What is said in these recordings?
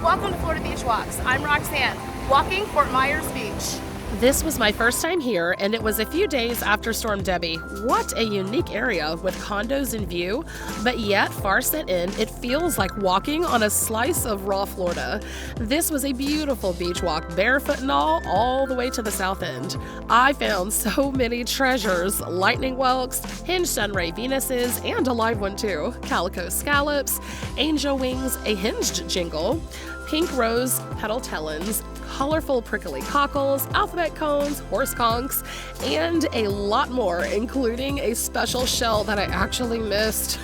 Welcome to Florida Beach Walks. I'm Roxanne, walking Fort Myers Beach. This was my first time here, and it was a few days after Storm Debby. What a unique area with condos in view, but yet far set in, it feels like walking on a slice of raw Florida. This was a beautiful beach walk, barefoot and all the way to the south end. I found so many treasures: lightning whelks, hinged sunray Venuses, and a live one too, calico scallops, angel wings, a hinged jingle, pink rose petal tellins, colorful prickly cockles, alphabet cones, horse conchs, and a lot more, including a special shell that I actually missed,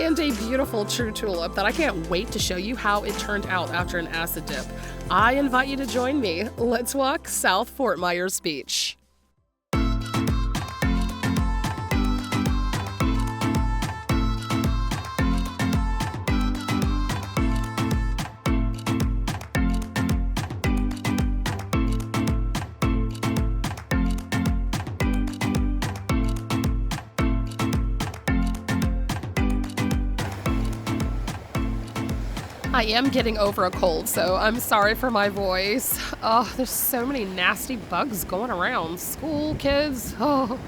and a beautiful true tulip that I can't wait to show you how it turned out after an acid dip. I invite you to join me. Let's walk South Fort Myers Beach. I am getting over a cold, so I'm sorry for my voice. Oh, there's so many nasty bugs going around. School kids. Oh.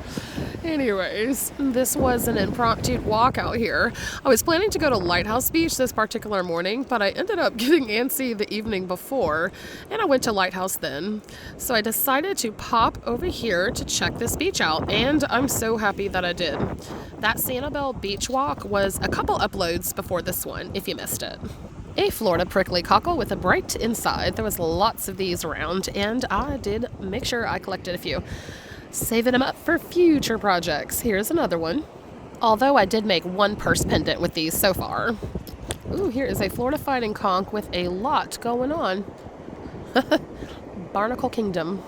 Anyways, this was an impromptu walk out here. I was planning to go to Lighthouse Beach this particular morning, but I ended up getting antsy the evening before, and I went to Lighthouse then. So I decided to pop over here to check this beach out, and I'm so happy that I did. That Sanibel beach walk was a couple uploads before this one, if you missed it. A Florida prickly cockle with a bright inside. There was lots of these around, and I did make sure I collected a few, saving them up for future projects. Here's another one. Although I did make one purse pendant with these so far. Ooh, here is a Florida fighting conch with a lot going on. Barnacle Kingdom.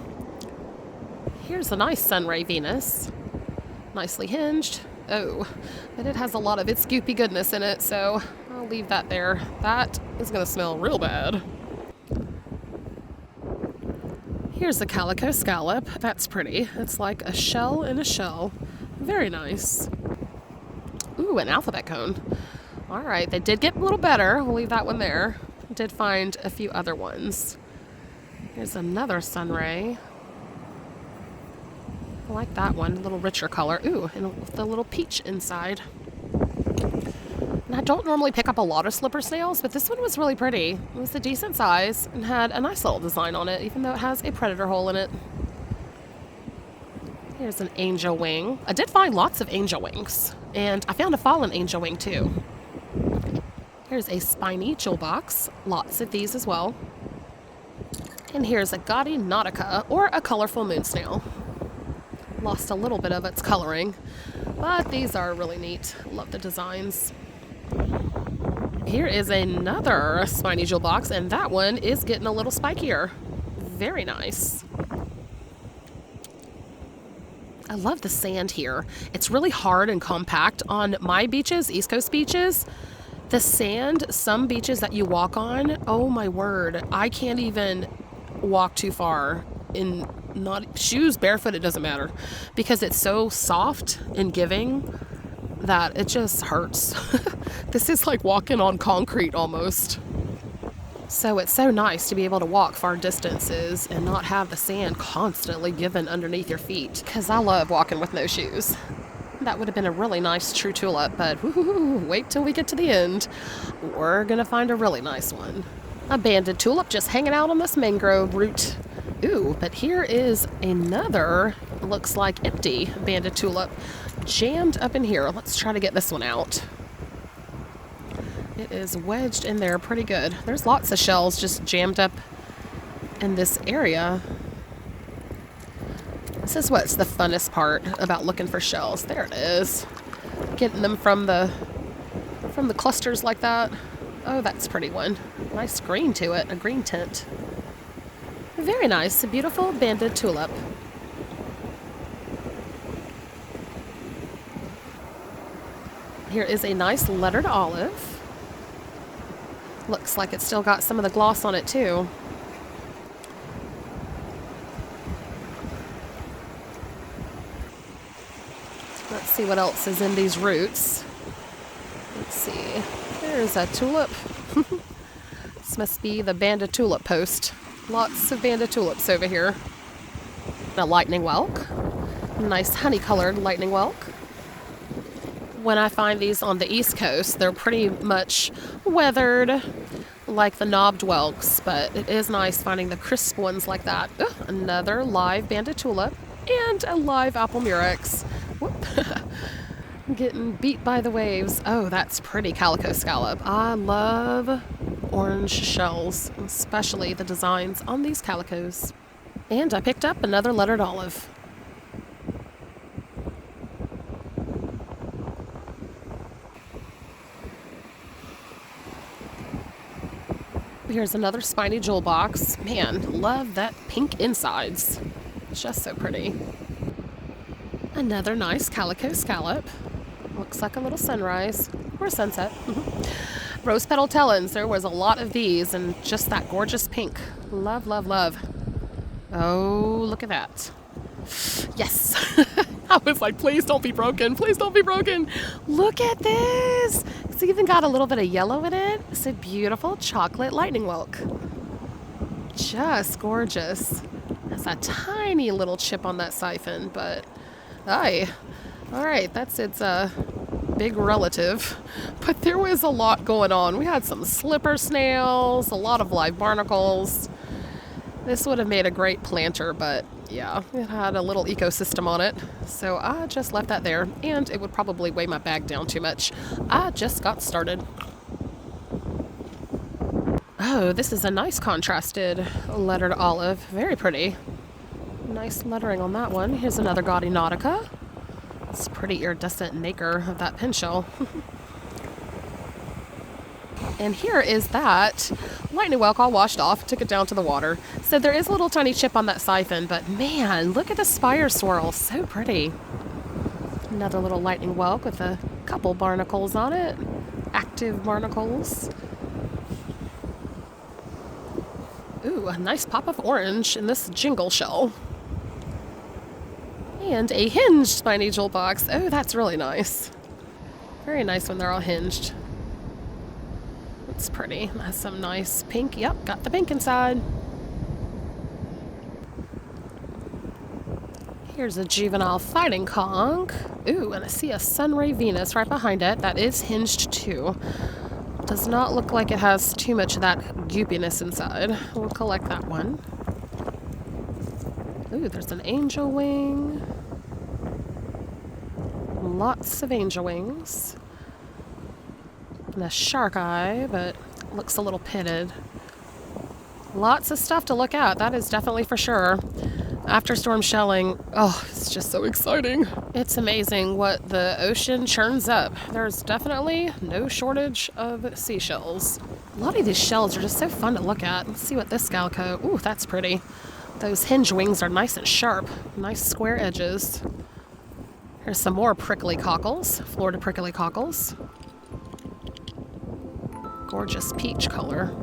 Here's a nice sunray Venus. Nicely hinged. Oh, but it has a lot of its goopy goodness in it, so I'll leave that there. That is going to smell real bad. Here's a calico scallop. That's pretty. It's like a shell in a shell. Very nice. Ooh, an alphabet cone. All right, they did get a little better. We'll leave that one there. Did find a few other ones. Here's another sunray. I like that one, a little richer color. Ooh, and with the little peach inside. And I don't normally pick up a lot of slipper snails, but this one was really pretty. It was a decent size and had a nice little design on it, even though it has a predator hole in it. Here's an angel wing. I did find lots of angel wings, and I found a fallen angel wing too. Here's a spiny jewel box. Lots of these as well. And here's a gaudy nautica, or a colorful moon snail. Lost a little bit of its coloring, but these are really neat. Love the designs. Here is another spiny jewel box, and that one is getting a little spikier. Very nice. I love the sand here. It's really hard and compact. On my beaches, East Coast beaches, the sand, some beaches that you walk on, oh my word, I can't even walk too far in not shoes, barefoot, it doesn't matter, because it's so soft and giving that it just hurts. This is like walking on concrete almost. So it's so nice to be able to walk far distances and not have the sand constantly giving underneath your feet, because I love walking with no shoes. That would have been a really nice true tulip, but wait till we get to the end. We're gonna find a really nice one. A banded tulip just hanging out on this mangrove root. Ooh, but here is another, looks like empty banded tulip jammed up in here. Let's try to get this one out. It is wedged in there pretty good. There's lots of shells just jammed up in this area. This is what's the funnest part about looking for shells. There it is. Getting them from the clusters like that. Oh, that's a pretty one. Nice green to it, a green tint. Very nice, a beautiful banded tulip. Here is a nice lettered olive. Looks like it's still got some of the gloss on it too. Let's see what else is in these roots. Let's see. There's a tulip. This must be the banded tulip post. Lots of banded tulips over here. A lightning whelk. Nice honey-colored lightning whelk. When I find these on the East Coast, they're pretty much weathered, like the knobbed whelks, but it is nice finding the crisp ones like that. Ugh, another live banded tulip and a live apple murex. Whoop. Getting beat by the waves. Oh, that's pretty calico scallop. I love orange shells, especially the designs on these calicos. And I picked up another lettered olive. Here's another spiny jewel box. Man, love that pink insides. Just so pretty. Another nice calico scallop. Looks like a little sunrise or a sunset. Rose petal tellins. There was a lot of these and just that gorgeous pink. Love, love, love. Oh, look at that. Yes. I was like, please don't be broken. Please don't be broken. Look at this. It's even got a little bit of yellow in it. It's a beautiful chocolate lightning whelk. Just gorgeous. Has a tiny little chip on that siphon, but aye. All right, that's its big relative. But there was a lot going on. We had some slipper snails, a lot of live barnacles. This would have made a great planter, but yeah, it had a little ecosystem on it. So I just left that there, and it would probably weigh my bag down too much. I just got started. Oh, this is a nice contrasted lettered olive. Very pretty. Nice lettering on that one. Here's another gaudy nautica. It's pretty iridescent nacre of that pinshell. And here is that lightning whelk all washed off. Took it down to the water. So there is a little tiny chip on that siphon, but man, look at the spire swirl. So pretty. Another little lightning whelk with a couple barnacles on it. Active barnacles. Ooh, a nice pop of orange in this jingle shell. And a hinged spiny jewel box. Oh, that's really nice. Very nice when they're all hinged. It's pretty. Has some nice pink. Yep, got the pink inside. Here's a juvenile fighting conch. Ooh, and I see a sunray Venus right behind it. That is hinged too. Does not look like it has too much of that goopiness inside. We'll collect that one. Ooh, there's an angel wing. Lots of angel wings. And a shark eye, but looks a little pitted. Lots of stuff to look at, that is definitely for sure. After storm shelling, oh, it's just so exciting. It's amazing what the ocean churns up. There's definitely no shortage of seashells. A lot of these shells are just so fun to look at. Let's see what this calico, ooh, that's pretty. Those hinge wings are nice and sharp. Nice square edges. Here's some more prickly cockles, Florida prickly cockles. Gorgeous peach color.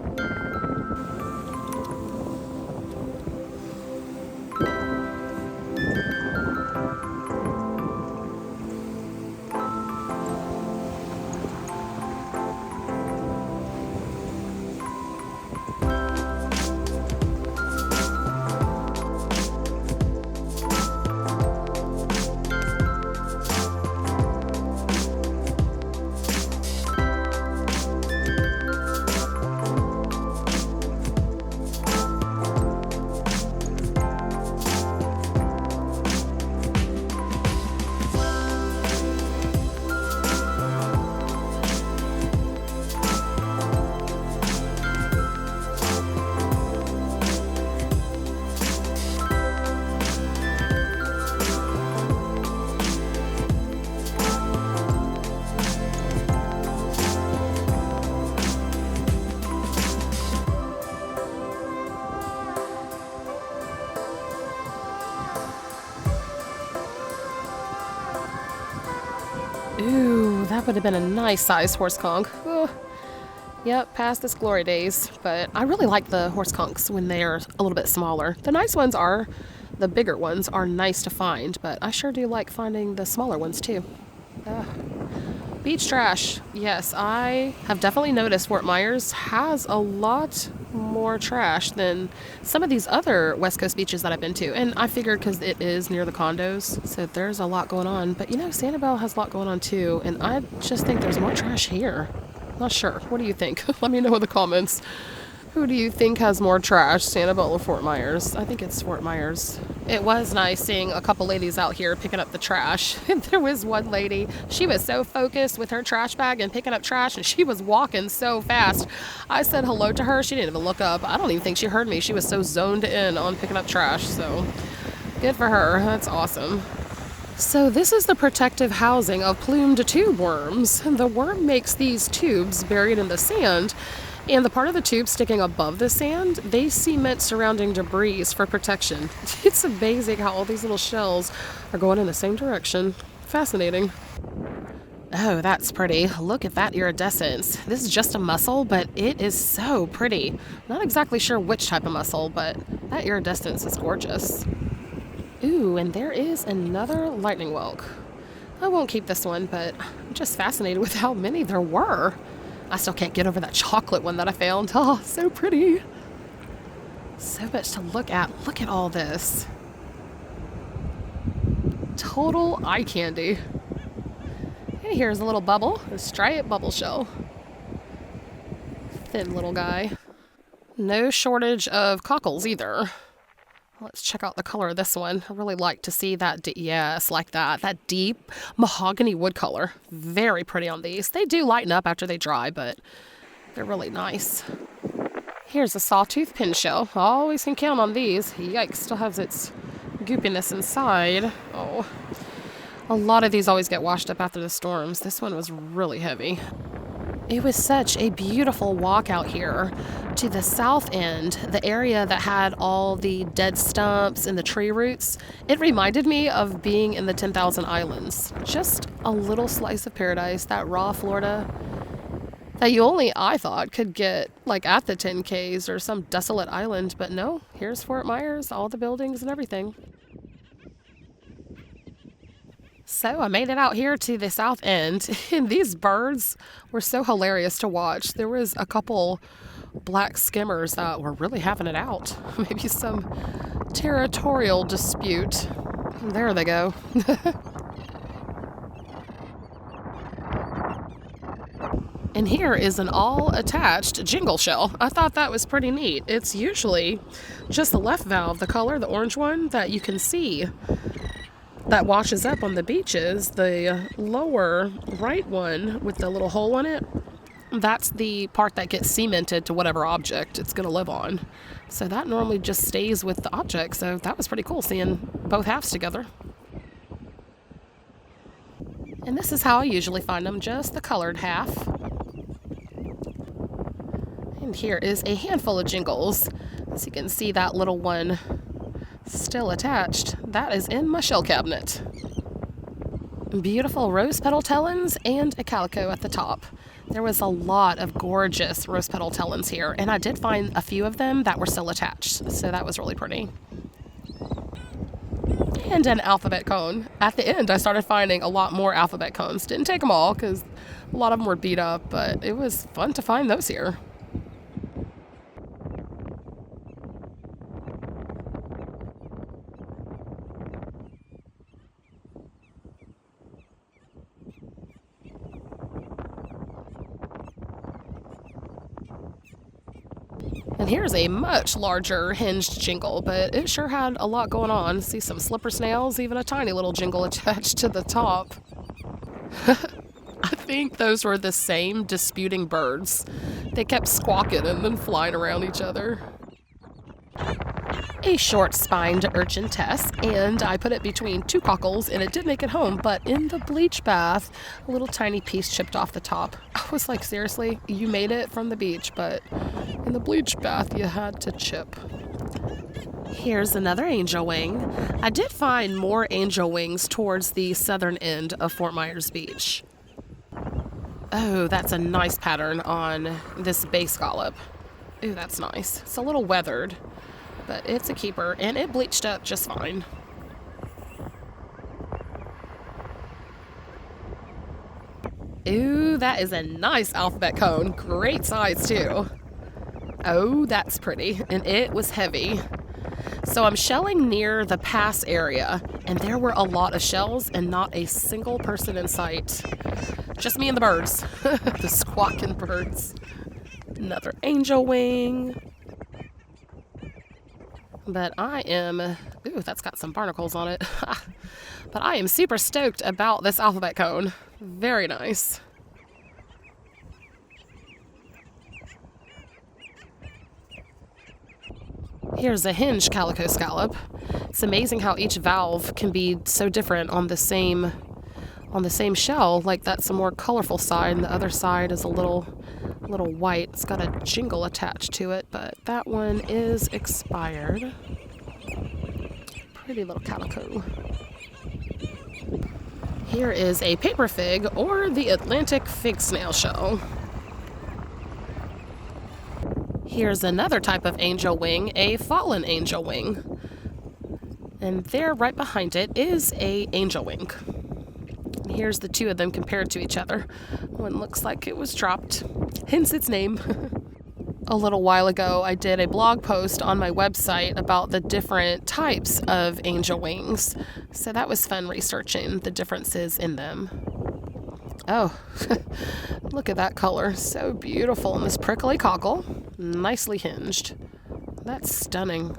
Ooh, that would have been a nice size horse conch. Oh, yep, past its glory days. But I really like the horse conchs when they're a little bit smaller. The nice ones are, the bigger ones are nice to find, but I sure do like finding the smaller ones too. Beach trash. Yes, I have definitely noticed Fort Myers has a lot more trash than some of these other West Coast beaches that I've been to. And I figured because it is near the condos, so there's a lot going on. But you know, Sanibel has a lot going on too. And I just think there's more trash here. Not sure. What do you think? Let me know in the comments. Who do you think has more trash, Sanibel or Fort Myers? I think it's Fort Myers. It was nice seeing a couple ladies out here picking up the trash. There was one lady, she was so focused with her trash bag and picking up trash, and she was walking so fast. I said hello to her. She didn't even look up. I don't even think she heard me. She was so zoned in on picking up trash. So good for her. That's awesome. So this is the protective housing of plumed tube worms. The worm makes these tubes buried in the sand, and the part of the tube sticking above the sand, they cement surrounding debris for protection. It's amazing how all these little shells are going in the same direction. Fascinating. Oh, that's pretty. Look at that iridescence. This is just a mussel, but it is so pretty. Not exactly sure which type of mussel, but that iridescence is gorgeous. Ooh, and there is another lightning whelk. I won't keep this one, but I'm just fascinated with how many there were. I still can't get over that chocolate one that I found. Oh, so pretty. So much to look at. Look at all this. Total eye candy. And here's a little bubble, a striped bubble shell. Thin little guy. No shortage of cockles either. Let's check out the color of this one. I really like to see that, yes, like that. That deep mahogany wood color. Very pretty on these. They do lighten up after they dry, but they're really nice. Here's a sawtooth pin shell. Always can count on these. Yikes, still has its goopiness inside. Oh, a lot of these always get washed up after the storms. This one was really heavy. It was such a beautiful walk out here to the south end, the area that had all the dead stumps and the tree roots. It reminded me of being in the 10,000 Islands. Just a little slice of paradise, that raw Florida that you only, I thought, could get like at the 10Ks or some desolate island. But no, here's Fort Myers, all the buildings and everything. So I made it out here to the south end, and these birds were so hilarious to watch. There was a couple black skimmers that were really having it out. Maybe some territorial dispute. There they go. And here is an all-attached jingle shell. I thought that was pretty neat. It's usually just the left valve, the color, the orange one, that you can see that washes up on the beaches. The lower right one with the little hole in it, that's the part that gets cemented to whatever object it's going to live on. So that normally just stays with the object. So that was pretty cool seeing both halves together. And this is how I usually find them, just the colored half. And here is a handful of jingles. So you can see that little one still attached. That is in my shell cabinet. Beautiful rose petal tellins and a calico at the top. There was a lot of gorgeous rose petal tellins here, and I did find a few of them that were still attached, so that was really pretty. And an alphabet cone. At the end, I started finding a lot more alphabet cones. Didn't take them all because a lot of them were beat up, but it was fun to find those here. And here's a much larger hinged jingle, but it sure had a lot going on. See some slipper snails, even a tiny little jingle attached to the top. I think those were the same disputing birds. They kept squawking and then flying around each other. A short-spined urchin test, and I put it between two cockles, and it did make it home, but in the bleach bath, a little tiny piece chipped off the top. I was like, seriously? You made it from the beach, but in the bleach bath, you had to chip. Here's another angel wing. I did find more angel wings towards the southern end of Fort Myers Beach. Oh, that's a nice pattern on this bay scallop. Ooh, that's nice. It's a little weathered, but it's a keeper, and it bleached up just fine. Ooh, that is a nice alphabet cone. Great size, too. Oh, that's pretty. And it was heavy. So I'm shelling near the pass area, and there were a lot of shells and not a single person in sight. Just me and the birds. The squawking birds. Another angel wing. But I am... Ooh, that's got some barnacles on it. But I am super stoked about this alphabet cone. Very nice. Here's a hinged calico scallop. It's amazing how each valve can be so different on the same shell. Like that's a more colorful side, and the other side is a little white. It's got a jingle attached to it, but that one is expired. Pretty little calico. Here is a paper fig, or the Atlantic fig snail shell. Here's another type of angel wing, a fallen angel wing. And there, right behind it, is a angel wing. And here's the two of them compared to each other. One looks like it was dropped, hence its name. A little while ago, I did a blog post on my website about the different types of angel wings. So that was fun researching the differences in them. Oh, look at that color. So beautiful. And this prickly cockle, nicely hinged. That's stunning.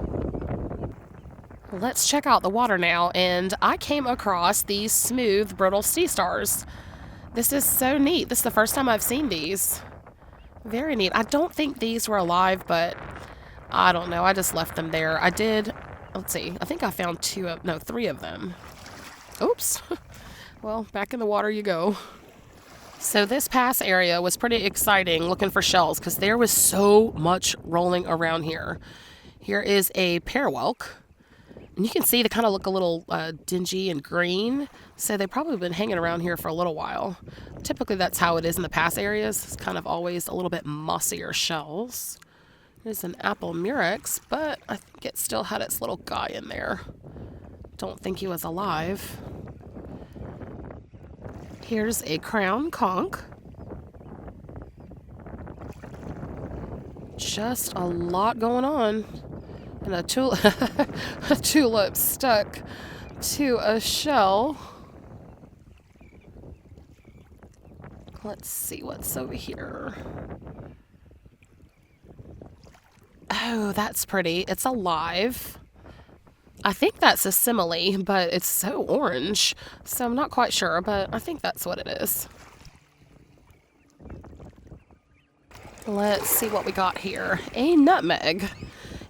Let's check out the water now. And I came across these smooth brittle sea stars. This is so neat. This is the first time I've seen these. Very neat. I don't think these were alive, but I don't know. I just left them there. I did, let's see. I think I found three of them. Oops. Well, back in the water you go. So this pass area was pretty exciting looking for shells because there was so much rolling around here. Here is a pear whelk. And you can see they kind of look a little dingy and green. So they've probably been hanging around here for a little while. Typically that's how it is in the pass areas. It's kind of always a little bit mossier shells. There's an apple murex, but I think it still had its little guy in there. Don't think he was alive. Here's a crown conch. Just a lot going on. And a tulip stuck to a shell. Let's see what's over here. Oh, that's pretty. It's alive. I think that's a simile, but it's so orange. So I'm not quite sure, but I think that's what it is. Let's see what we got here. A nutmeg.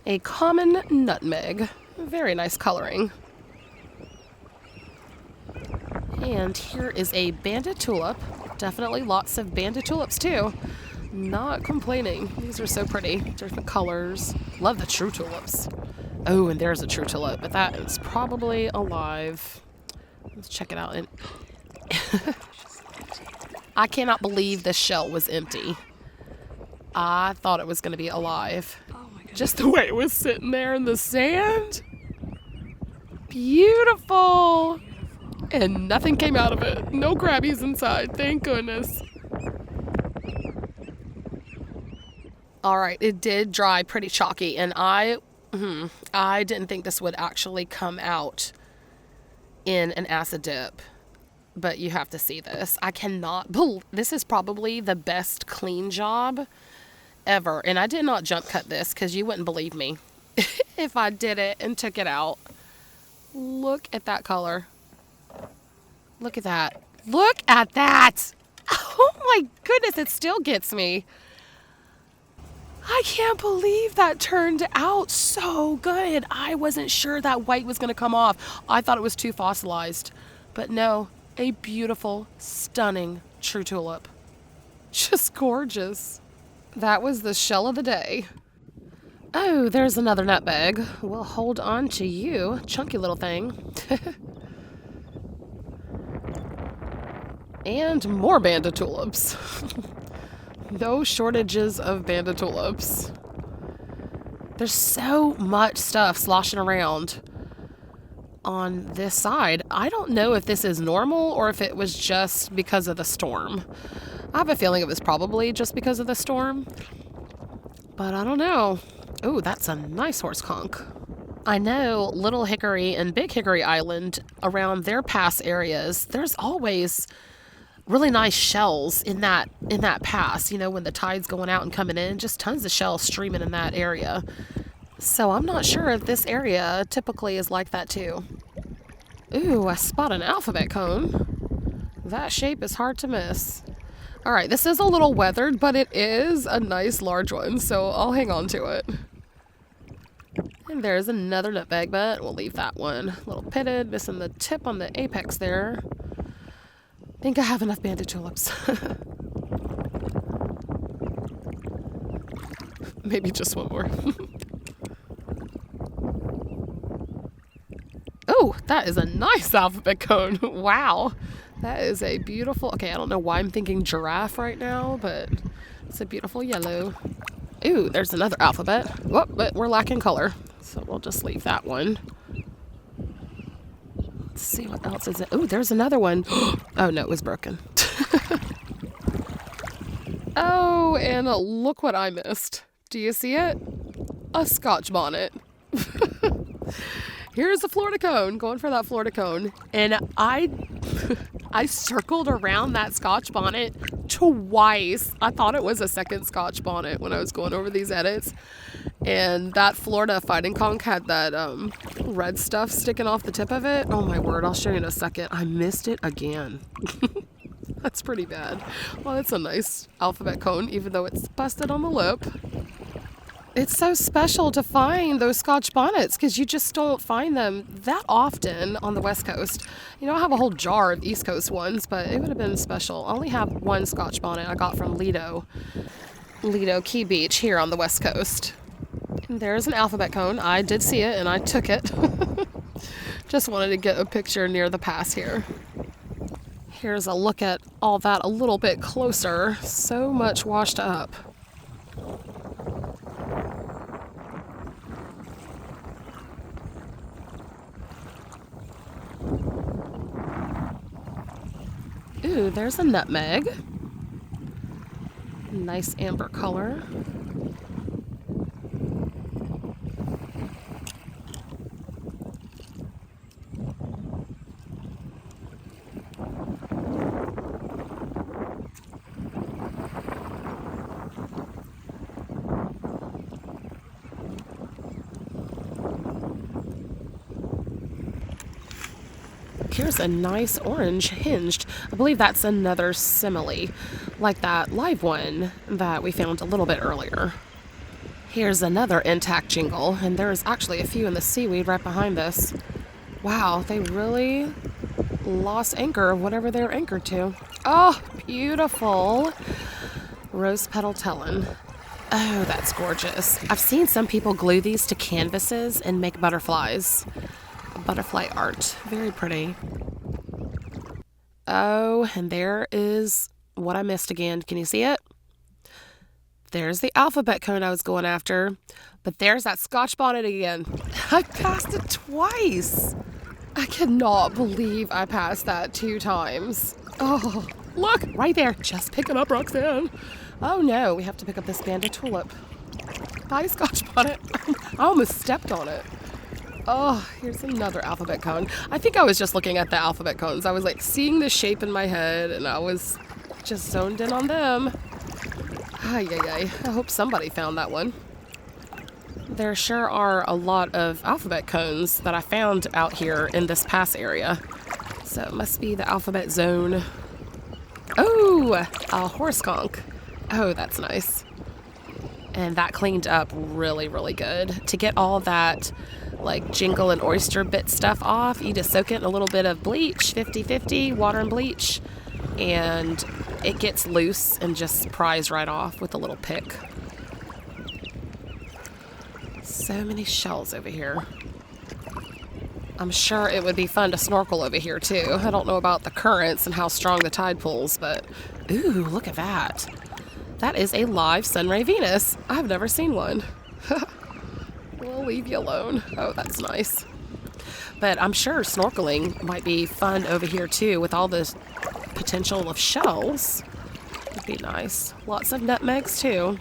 A common nutmeg. Very nice coloring. And here is a banded tulip. Definitely lots of banded tulips too. Not complaining. These are so pretty. Different colors. Love the true tulips. Oh, and there's a true tulip, but that is probably alive. Let's check it out. I cannot believe this shell was empty. I thought it was going to be alive. Just the way it was sitting there in the sand. Beautiful. And nothing came out of it. No crabbies inside. Thank goodness. All right. It did dry pretty chalky. And I didn't think this would actually come out in an acid dip. But you have to see this. I cannot believe this is probably the best clean job ever. And I did not jump cut this because you wouldn't believe me if I did it and took it out. Look at that color. Look at that. Look at that. Oh my goodness, it still gets me. I can't believe that turned out so good. I wasn't sure that white was going to come off. I thought it was too fossilized. But no, a beautiful, stunning true tulip. Just gorgeous. That was the shell of the day. Oh, there's another nutmeg. We'll hold on to you, chunky little thing. And more banded tulips. No shortages of banded tulips. There's so much stuff sloshing around. on this side. I don't know if this is normal or if it was just because of the storm. I have a feeling it was probably just because of the storm, but I don't know. Oh, that's a nice horse conch. I know Little Hickory and Big Hickory Island, around their pass areas, there's always really nice shells in that pass, you know, when the tide's going out and coming in, just tons of shells streaming in that area. So I'm not sure if this area typically is like that too. Ooh, I spot an alphabet cone. That shape is hard to miss. All right, this is a little weathered, but it is a nice large one, so I'll hang on to it. And there's another nutmeg butt. We'll leave that one. A little pitted, missing the tip on the apex there. I think I have enough banded tulips. Maybe just one more. Oh, that is a nice alphabet cone. Wow. That is a beautiful... Okay, I don't know why I'm thinking giraffe right now, but it's a beautiful yellow. Ooh, there's another alphabet. Whoop, but we're lacking color, so we'll just leave that one. Let's see what else is it. Ooh, there's another one. Oh, no, it was broken. Oh, and look what I missed. Do you see it? A Scotch bonnet. Here's a Florida cone, going for that Florida cone. And I circled around that Scotch bonnet twice. I thought it was a second Scotch bonnet when I was going over these edits. And that Florida fighting conch had that red stuff sticking off the tip of it. Oh my word, I'll show you in a second. I missed it again. That's pretty bad. Well, it's a nice alphabet cone, even though it's busted on the lip. It's so special to find those Scotch bonnets because you just don't find them that often on the West Coast. You know, I have a whole jar of East Coast ones, but it would have been special. I only have one Scotch bonnet I got from Lido Key Beach here on the West Coast. And there's an alphabet cone. I did see it and I took it. Just wanted to get a picture near the pass here. Here's a look at all that a little bit closer. So much washed up. Ooh, there's a nutmeg. Nice amber color. Here's a nice orange hinged. I believe that's another simile, like that live one that we found a little bit earlier. Here's another intact jingle, and there's actually a few in the seaweed right behind this. Wow, they really lost anchor of whatever they're anchored to. Oh, beautiful. Rose petal tellin. Oh, that's gorgeous. I've seen some people glue these to canvases and make butterflies. Butterfly art. Very pretty. Oh, and there is what I missed again. Can you see it? There's the alphabet cone I was going after, but there's that Scotch bonnet again. I passed it twice. I cannot believe I passed that 2 times. Oh, look, right there. Just picking up Roxanne. Oh no, we have to pick up this banded tulip. Bye, Scotch bonnet. I almost stepped on it. Oh, here's another alphabet cone. I think I was just looking at the alphabet cones. I was like seeing the shape in my head and I was just zoned in on them. Ay, ay, ay. I hope somebody found that one. There sure are a lot of alphabet cones that I found out here in this pass area. So it must be the alphabet zone. Oh, a horse conch. Oh, that's nice. And that cleaned up really, really good. To get all that like jingle and oyster bit stuff off, you just soak it in a little bit of bleach, 50-50, water and bleach, and it gets loose and just pries right off with a little pick. So many shells over here. I'm sure it would be fun to snorkel over here too. I don't know about the currents and how strong the tide pulls, but ooh, look at that. That is a live sunray Venus. I've never seen one. We'll leave you alone. Oh, that's nice. But I'm sure snorkeling might be fun over here too with all the potential of shells. It'd be nice. Lots of nutmegs too.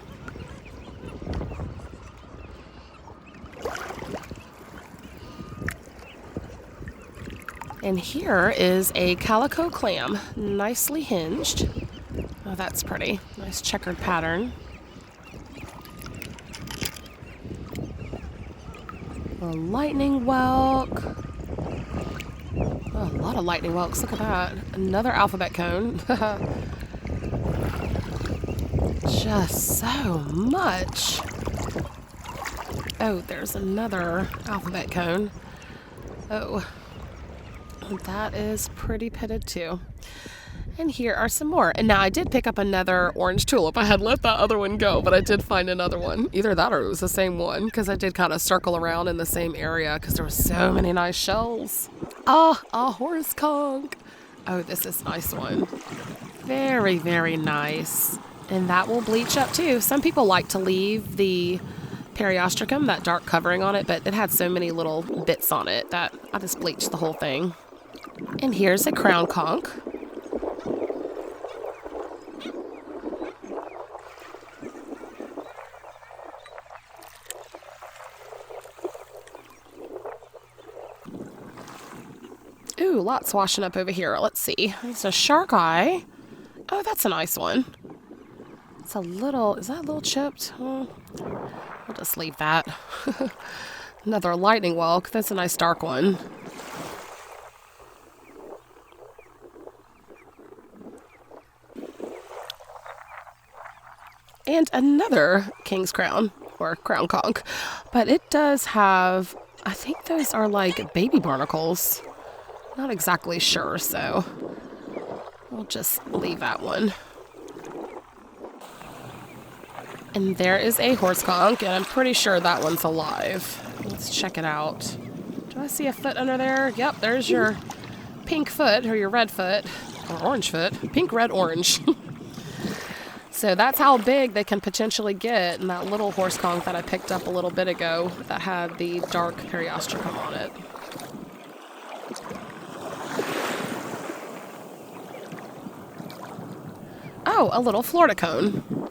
And here is a calico clam, nicely hinged. Oh, that's pretty. Nice checkered pattern. A lightning whelk. Oh, a lot of lightning whelks. Look at that. Another alphabet cone. Just so much. Oh, there's another alphabet cone. Oh, that is pretty pitted too. And here are some more. And now I did pick up another orange tulip. I had let that other one go, but I did find another one. Either that or it was the same one, because I did kind of circle around in the same area because there were so many nice shells. Ah, a horse conch. Oh, this is a nice one. Very, very nice. And that will bleach up too. Some people like to leave the periostracum, that dark covering on it, but it had so many little bits on it that I just bleached the whole thing. And here's a crown conch. Ooh, lots washing up over here. Let's see. It's a shark eye. Oh, that's a nice one. It's a little, is that a little chipped? I'll just leave that. Another lightning whelk. That's a nice dark one. And another king's crown, or crown conch. But it does have, I think those are like baby barnacles. Not exactly sure, so we'll just leave that one. And there is a horse conch, and I'm pretty sure that one's alive. Let's check it out. Do I see a foot under there? Yep, there's your pink foot, or your red foot, or orange foot. Pink, red, orange. So that's how big they can potentially get. And that little horse conch that I picked up a little bit ago that had the dark periostracum on it. Oh, a little Florida cone.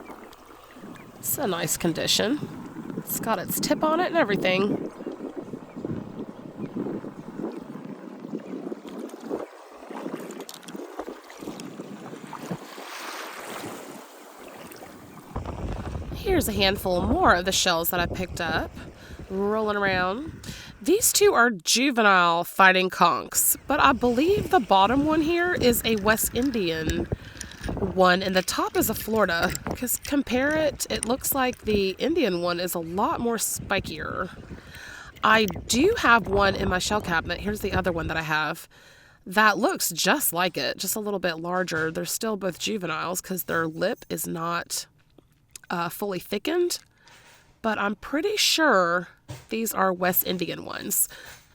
It's a nice condition. It's got its tip on it and everything. Here's a handful more of the shells that I picked up, rolling around. These two are juvenile fighting conchs, but I believe the bottom one here is a West Indian one, and the top is a Florida, because compare it, it looks like the Indian one is a lot more spikier. I do have one in my shell cabinet. Here's the other one that I have that looks just like it, just a little bit larger. They're still both juveniles because their lip is not fully thickened, but I'm pretty sure these are West Indian ones.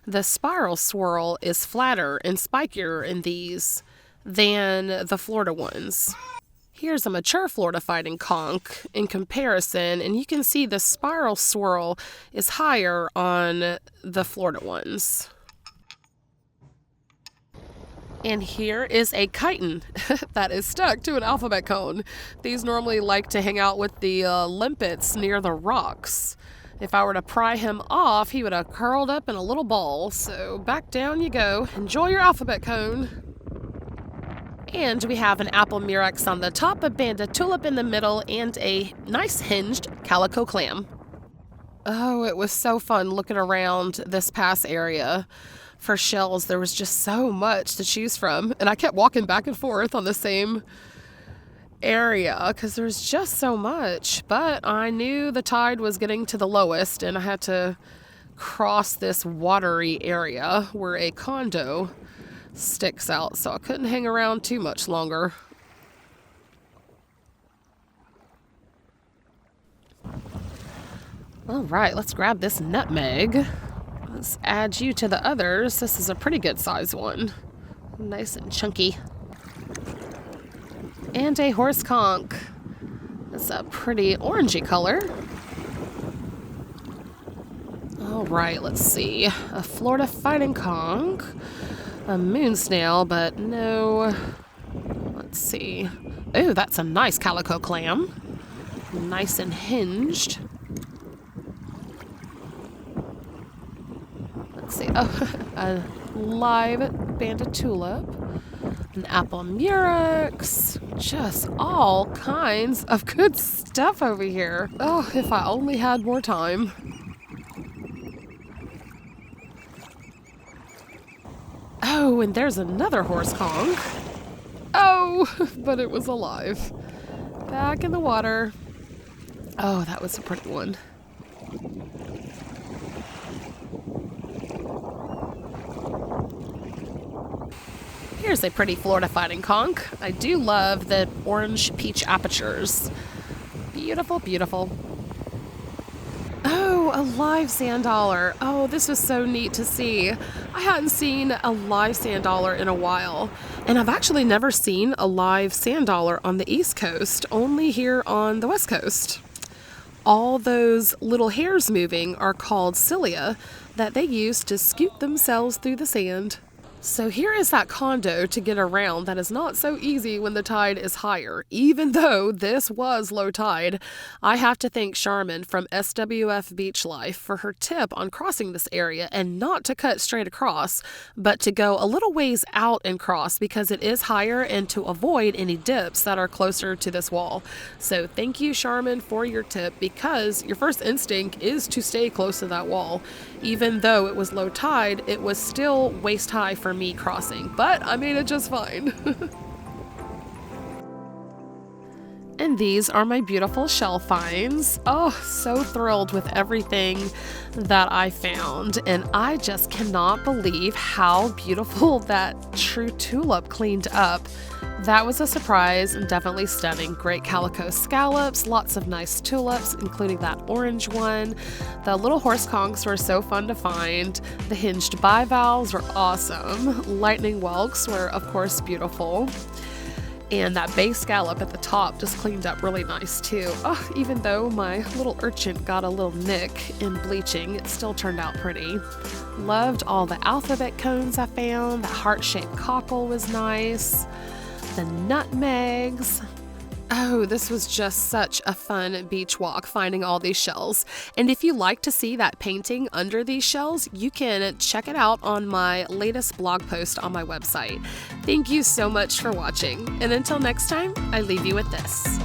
The spiral swirl is flatter and spikier in these than the Florida ones. Here's a mature Florida fighting conch in comparison, and you can see the spiral swirl is higher on the Florida ones. And here is a chiton that is stuck to an alphabet cone. These normally like to hang out with the limpets near the rocks. If I were to pry him off, he would have curled up in a little ball. So back down you go. Enjoy your alphabet cone. And we have an apple murex on the top, a banded tulip in the middle, and a nice hinged calico clam. Oh, it was so fun looking around this past area for shells. There was just so much to choose from, and I kept walking back and forth on the same area because there's just so much. But I knew the tide was getting to the lowest, and I had to cross this watery area where a condo sticks out, so I couldn't hang around too much longer. All right, let's grab this nutmeg. Let's add you to the others. This is a pretty good size one. Nice and chunky. And a horse conch. It's a pretty orangey color. All All right, let's see. A Florida fighting conch, a moon snail, but no. Let's see. Oh, that's a nice calico clam. Nice and hinged. Let's see. Oh, a live banded tulip. An apple murex. Just all kinds of good stuff over here. Oh, if I only had more time. Oh, and there's another horse conch. Oh, but it was alive. Back in the water. Oh, that was a pretty one. Here's a pretty Florida fighting conch. I do love the orange peach apertures. Beautiful, beautiful. Oh, a live sand dollar. Oh, this was so neat to see. I hadn't seen a live sand dollar in a while. And I've actually never seen a live sand dollar on the East Coast, only here on the West Coast. All those little hairs moving are called cilia that they use to scoot themselves through the sand. So here is that condo to get around that is not so easy when the tide is higher. Even though this was low tide, I have to thank Charmin from SWF Beach Life for her tip on crossing this area and not to cut straight across, but to go a little ways out and cross because it is higher and to avoid any dips that are closer to this wall. So thank you, Charmin, for your tip because your first instinct is to stay close to that wall. Even though it was low tide, it was still waist high for me crossing, but I made it just fine. And these are my beautiful shell finds. Oh, so thrilled with everything that I found. And I just cannot believe how beautiful that true tulip cleaned up. That was a surprise and definitely stunning. Great calico scallops, lots of nice tulips, including that orange one. The little horse conchs were so fun to find. The hinged bivalves were awesome. Lightning whelks were, of course, beautiful. And that base scallop at the top just cleaned up really nice too. Oh, even though my little urchin got a little nick in bleaching, it still turned out pretty. Loved all the alphabet cones I found. That heart-shaped cockle was nice. The nutmegs. Oh, this was just such a fun beach walk finding all these shells. And if you like to see that painting under these shells, you can check it out on my latest blog post on my website. Thank you so much for watching. And until next time, I leave you with this.